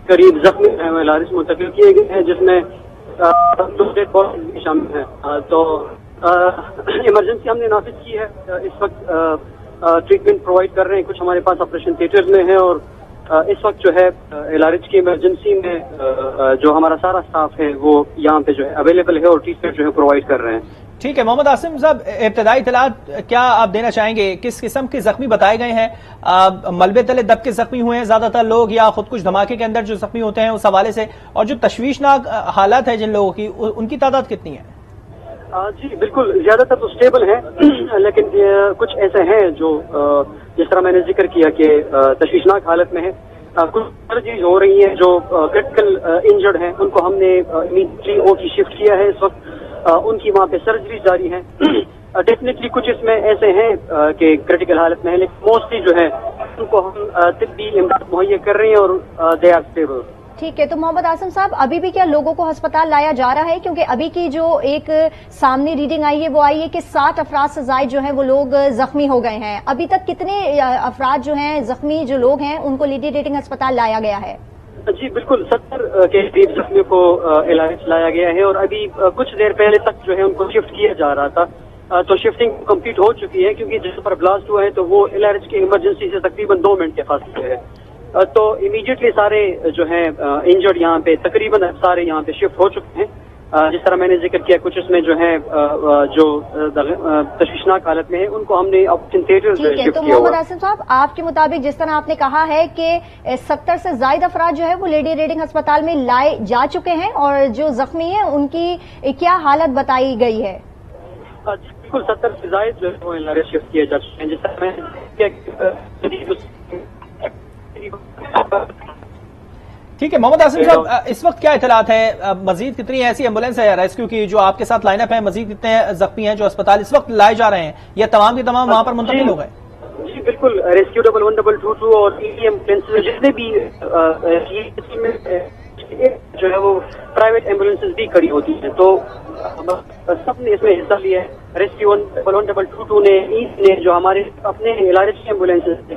करीब जख्मी इलाज मुंतकिल किए गए हैं, जिसमें दो डेड बॉडी भी शामिल हैं। तो इमरजेंसी हमने नाफिज की है। इस वक्त ट्रीटमेंट प्रोवाइड कर रहे हैं। कुछ हमारे पास ऑपरेशन थिएटर्स में है और इस वक्त जो है इलाज की इमरजेंसी में जो हमारा सारा स्टाफ है वो यहाँ पे जो है अवेलेबल है और ट्रीटमेंट जो है प्रोवाइड कर रहे हैं। ठीक है मोहम्मद आसिम साहब, इब्तदाई इतलात क्या आप देना चाहेंगे? किस किस्म के जख्मी बताए गए हैं? मलबे तले दब के जख्मी हुए हैं ज्यादातर लोग, या खुद कुछ धमाके के अंदर जो जख्मी होते हैं उस हवाले से? और जो तशवीशनाक हालात है जिन लोगों की, उनकी तादाद कितनी है? जी बिल्कुल, ज्यादातर तो स्टेबल हैं, लेकिन कुछ ऐसे हैं जो जिस तरह मैंने जिक्र किया कि तशवीशनाक हालत में है। कुछ सर्जरी हो रही है जो क्रिटिकल इंजर्ड हैं, उनको हमने इमीडिएटली ओ की शिफ्ट किया है। इस वक्त उनकी वहाँ पे सर्जरी जारी है। डेफिनेटली कुछ इसमें ऐसे हैं कि क्रिटिकल हालत में है, लेकिन मोस्टली जो है उनको हम तिब्बी इमदाद मुहैया कर रहे हैं और दे आर स्टेबल। ठीक है, तो मोहम्मद आसिम साहब, अभी भी क्या लोगों को अस्पताल लाया जा रहा है? क्योंकि अभी की जो एक सामने रीडिंग आई है वो आई है कि 60 अफराद से जायद जो है वो लोग जख्मी हो गए हैं। अभी तक कितने अफराद जो हैं जख्मी जो लोग हैं उनको लेडी रेटिंग अस्पताल लाया गया है? जी बिल्कुल, 70 के करीब जख्मियों को इलाज लाया गया है और अभी कुछ देर पहले तक जो है उनको शिफ्ट किया जा रहा था। तो शिफ्टिंग कंप्लीट हो चुकी है, क्योंकि जहाँ पर ब्लास्ट हुआ है तो वो इलाज की इमरजेंसी से तकरीबन 2 मिनट के फासले है। तो इमीडिएटली सारे जो हैं इंजर्ड यहाँ पे तकरीबन सारे यहाँ पे शिफ्ट हो चुके हैं। जिस तरह मैंने जिक्र किया, कुछ इसमें जो है जो तशवीशनाक हालत में है उनको हमने ऑपरेशन थिएटर ठीक है। तो मोहम्मद आसिम साहब, आपके मुताबिक जिस तरह आपने कहा है कि 70 से ज्यादा अफराद जो है वो लेडी रेडिंग अस्पताल में लाए जा चुके हैं और जो जख्मी है उनकी क्या हालत बताई गई है? बिल्कुल, 70 से ज्यादा जो है वो इलाज शिफ्ट किए जा चुके हैं। जिस तरह मैंने ठीक है मोहम्मद आसिम साहब, इस वक्त क्या इतलात है? मजीद कितनी ऐसी एम्बुलेंस है या रेस्क्यू की जो आपके साथ लाइनअप है? मजीद कितने जख्मी हैं जो अस्पताल इस वक्त लाए जा रहे हैं, या तमाम के तमाम वहां पर मुंतकिल हो गए? जी बिल्कुल, रेस्क्यू 1122 और एम्बुलेंस जितने भी जो है वो प्राइवेट एम्बुलेंसेज भी खड़ी होती है, तो सबने इसमें हिस्सा लिया है। रेस्क्यू 1122 ने जो हमारे अपने इलाज की एम्बुलेंसेज थे।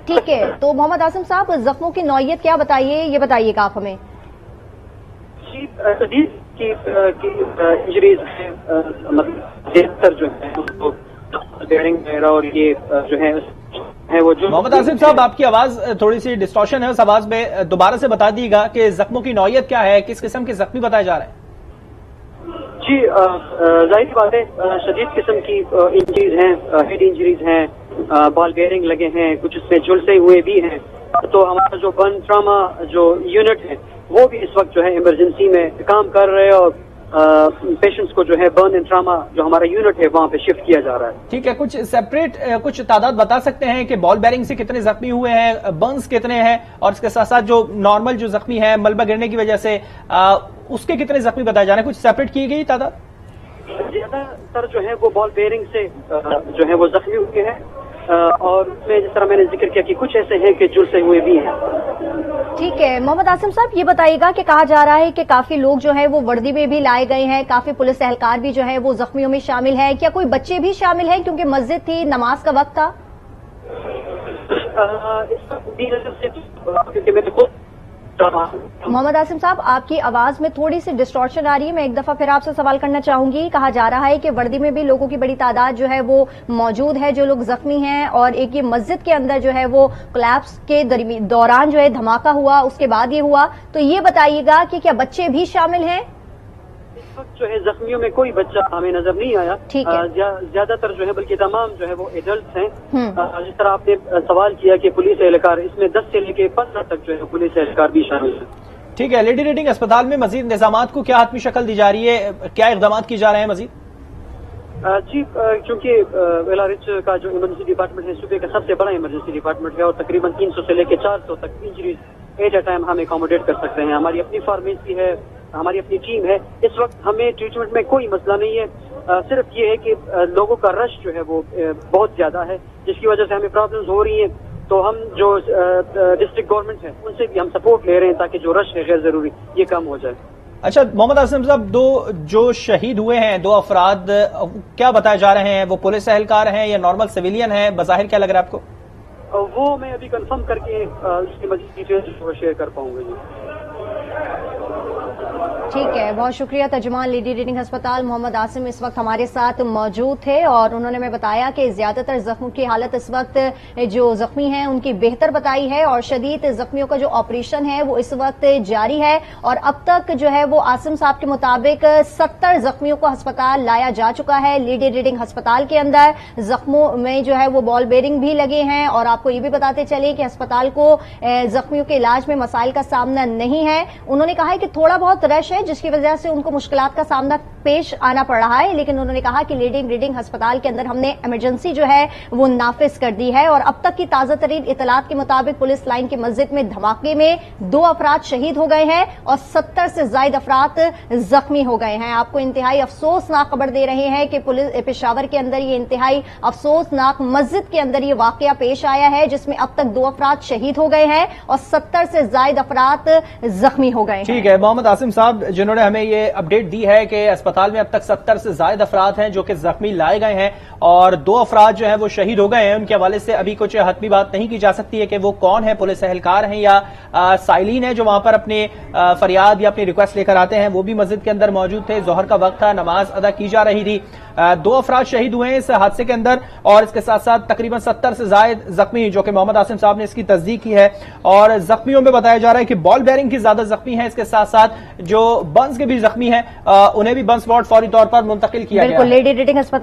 ठीक है, तो मोहम्मद आसिम साहब, जख्मों की नौयत क्या बताइए, ये बताइएगा आप हमें। की इंजरीज हैं, मतलब ज्यादातर जो है और ये जो है वो जो। मोहम्मद आसिम साहब, आपकी आवाज थोड़ी सी डिस्टॉर्शन है, उस आवाज में दोबारा से बता दीजिएगा कि जख्मों की नौयत क्या है, किस किस्म के जख्मी बताए जा रहे हैं? जी जाहिर बात है, शदीद किस्म की इंजरीज हैं, हेड इंजरीज हैं, बॉल बेयरिंग लगे हैं, कुछ इसमें झुलसे हुए भी हैं। तो हमारा जो बर्न ट्रामा जो यूनिट है वो भी इस वक्त जो है इमरजेंसी में काम कर रहे हैं और पेशेंट्स को जो है बर्न एंड ट्रामा जो हमारा यूनिट है वहाँ पे शिफ्ट किया जा रहा है। ठीक है, कुछ सेपरेट कुछ तादाद बता सकते हैं कि बॉल बेयरिंग से कितने जख्मी हुए हैं, बर्न्स कितने हैं, और इसके साथ साथ जो नॉर्मल जो जख्मी है मलबा गिरने की वजह से उसके कितने जख्मी बताए जा रहे हैं? कुछ सेपरेट की गई तादाद? ज्यादातर जो है वो बॉल बेयरिंग से जो है वो जख्मी हुए हैं और उसमें जिस तरह मैंने जिक्र किया कि कुछ ऐसे हैं कि झुलसे हुए भी हैं। ठीक है, मोहम्मद आसिम साहब, ये बताइएगा कि कहा जा रहा है कि काफी लोग जो है वो वर्दी में भी लाए गए हैं, काफी पुलिस एहलकार भी जो है वो जख्मियों में शामिल है, क्या कोई बच्चे भी शामिल हैं क्योंकि मस्जिद थी, नमाज का वक्त था? मोहम्मद आसिम साहब, आपकी आवाज में थोड़ी सी डिस्टॉर्शन आ रही है, मैं एक दफा फिर आपसे सवाल करना चाहूंगी। कहा जा रहा है कि वर्दी में भी लोगों की बड़ी तादाद जो है वो मौजूद है जो लोग जख्मी हैं, और एक ये मस्जिद के अंदर जो है वो कोलैप्स के दौरान जो है धमाका हुआ, उसके बाद ये हुआ। तो ये बताइएगा कि क्या बच्चे भी शामिल हैं? इस वक्त जो है जख्मियों में कोई बच्चा हमें नजर नहीं आया। ठीक है, ज्यादातर जो है बल्कि तमाम जो है वो एडल्ट हैं। जिस तरह आपने सवाल किया कि पुलिस एहलकार, इसमें 10 से लेके 15 तक जो है पुलिस एहलकार भी शामिल है। ठीक है, लेडी रेडिंग अस्पताल में मजीद निजामात को क्या हतमी शक्ल दी जा रही है, क्या इकदाम की जा रहे हैं मजीद? जी, क्योंकि एलआरएच का जो इमरजेंसी डिपार्टमेंट है सूबे का सबसे बड़ा इमरजेंसी डिपार्टमेंट है और तकरीबन 300 से लेकर 400 तक इंजरीज एट अ टाइम हम एकोमोडेट कर सकते हैं। हमारी अपनी फार्मेसी है, हमारी अपनी टीम है। इस वक्त हमें ट्रीटमेंट में कोई मसला नहीं है, सिर्फ ये है कि लोगों का रश जो है वो बहुत ज्यादा है, जिसकी वजह से हमें प्रॉब्लम्स हो रही हैं। तो हम जो डिस्ट्रिक्ट गवर्नमेंट है उनसे भी हम सपोर्ट ले रहे हैं ताकि जो रश है गैर जरूरी ये कम हो जाए। अच्छा मोहम्मद आसिम साहब, दो जो शहीद हुए हैं, 2 अफराद क्या बताए जा रहे हैं? वो पुलिस एहलकार हैं या नॉर्मल सिविलियन हैं? बज़ाहिर क्या लग रहा है आपको? वो मैं अभी कंफर्म करके इसकी मज़ीद डिटेल्स शेयर कर पाऊंगा जी। ठीक है, बहुत शुक्रिया। तर्जुमान लेडी रीडिंग अस्पताल मोहम्मद आसिम इस वक्त हमारे साथ मौजूद थे और उन्होंने हमें बताया कि ज्यादातर जख्मों की हालत इस वक्त जो जख्मी हैं उनकी बेहतर बताई है और शदीद जख्मियों का जो ऑपरेशन है वो इस वक्त जारी है और अब तक जो है वो आसिम साहब के मुताबिक 70 जख्मियों को अस्पताल लाया जा चुका है। लेडी रीडिंग अस्पताल के अंदर जख्मों में जो है वो बॉल बेरिंग भी लगे हैं और आपको ये भी बताते चले कि अस्पताल को जख्मियों के इलाज में मसाइल का सामना नहीं है। उन्होंने कहा है कि थोड़ा बहुत रश है जिसकी वजह से उनको मुश्किलात का सामना पेश आना पड़ रहा है, लेकिन उन्होंने कहा कि लेडी रीडिंग अस्पताल के अंदर हमने इमरजेंसी जो है वो नाफिज कर दी है और अब तक की ताजा तरीन इतलात के मुताबिक पुलिस लाइन की मस्जिद में धमाके में 2 अफराद शहीद हो गए हैं और 70 से ज्यादा अफराद जख्मी हो गए हैं। आपको इंतहाई अफसोसनाक खबर दे रहे हैं कि पुलिस पेशावर के अंदर ये इंतहाई अफसोसनाक मस्जिद के अंदर ये वाकया पेश आया है जिसमें अब तक 2 अफराद शहीद हो गए हैं और 70 से ज्यादा अफराद जख्मी हो गए हैं। ठीक है, मोहम्मद आसिम साहब जिन्होंने हमें ये अपडेट दी है कि अस्पताल में अब तक 70 से ज्यादा अफराद हैं जो कि जख्मी लाए गए हैं और 2 अफराद जो हैं वो शहीद हो गए हैं। उनके हवाले से अभी कुछ हतमी बात नहीं की जा सकती है कि वो कौन है, पुलिस एहलकार हैं या साइलिन है जो वहां पर अपने फरियाद या अपनी रिक्वेस्ट लेकर आते हैं। वो भी मस्जिद के अंदर मौजूद थे, जोहर का वक्त था, नमाज अदा की जा रही थी। 2 अफराद शहीद हुए हैं इस हादसे के अंदर और इसके साथ साथ तकरीबन 70 से ज्यादा जख्मी, जो कि मोहम्मद आसिम साहब ने इसकी तस्दीक की है और जख्मियों में बताया जा रहा है कि बॉल बेरिंग की ज्यादा जख्मी है। इसके साथ साथ जो बंस के भी जख्मी हैं उन्हें भी बंस वार्ड फौरी तौर पर मुंतकिल किया गया है। बिल्कुल, लेडी रीडिंग अस्पताल